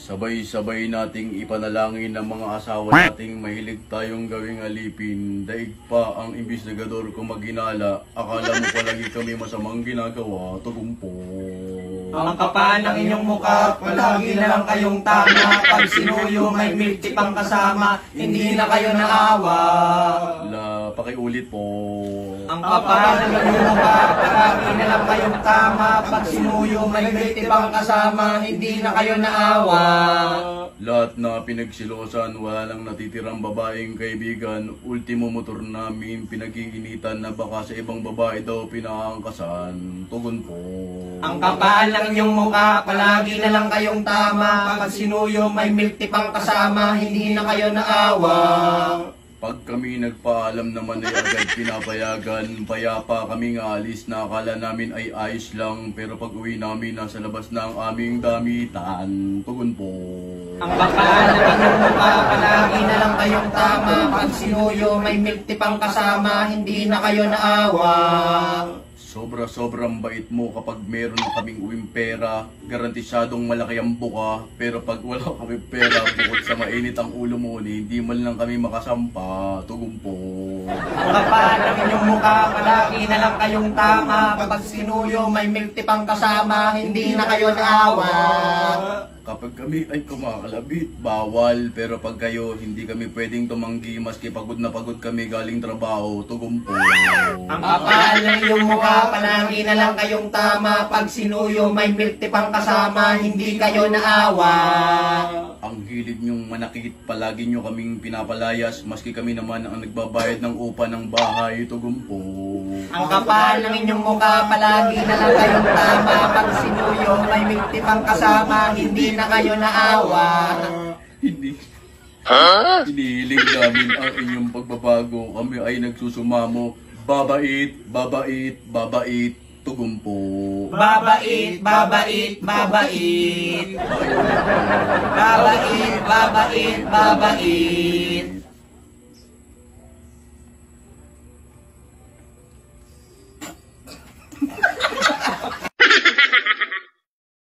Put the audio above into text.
Sabay-sabay nating ipanalangin ng mga asawa nating mahilig tayong gawing alipin. Daig pa ang imbestigador kung maginala. Akala mo palagi kami masamang ginagawa. Tugumpo. Ang kapal ng inyong mukha, palagi na lang kayong tama. Pag sinuyo, may milk tea pang kasama, hindi na kayo naawa. Pakiulit po. Ang kapal ng inyong mukha, palagi na lang kayong tama. Pag sinuyo, may milk tea pang kasama, hindi na kayo naawa. Lahat na pinagsilosan, wala lang natitirang babaeng kaibigan. Ultimo motor namin, pinag-iinitan na baka sa ibang babae daw pinaangkasan. Tugon po. Ang kapal ng inyong mukha, palagi na lang kayong tama. Pag sinuyo, may milk tea pang kasama, hindi na kayo naawa. Pag kami nagpaalam naman ay agad pinapayagan. Payapa kaming alis na akala namin ay ayos lang. Pero pag uwi namin, nasa labas na ang aming damitan. Tugon po. Ang kapal ng inyong mukha, palagi na lang kayong tama. Pag sinuyo, may milk tea pang kasama, hindi na kayo naawa. Sobra-sobrang bait mo kapag meron na kaming uwing pera. Garantisadong malaki ang buka. Pero pag wala kami pera, bukod sa mainit ang ulo mo, hindi man lang kami makasampa. Tugon po. Ang kapal ng inyong mukha, palagi na lang kayong tama. Pag sinuyo, may milk tea pang kasama, hindi na kayo naawa. Kapag kami ay kumakalabit, bawal. Pero pag kayo, hindi kami pwedeng tumanggi maski pagod na pagod kami galing trabaho. Tugon po. Ang kapal ng iyong mukha, palagi na lang kayong tama. Pag sinuyo, may milk tea pang kasama, hindi kayo naawa. Ang hilig nyong manakit, palagi nyo kaming pinapalayas, maski kami naman ang nagbabayad ng upa ng bahay. Tugon po. Ang kapal ng inyong mukha, palagi na lang kayong tama. Pag sinuyo, may milk tea pang kasama, hindi na kayo naawa. Hindi. Hinihiling namin ang inyong pagbabago. Kami ay nagsusumamo. Babait, babait, babait. Tugon po. Babait, babait, babait. Babait, babait, babait.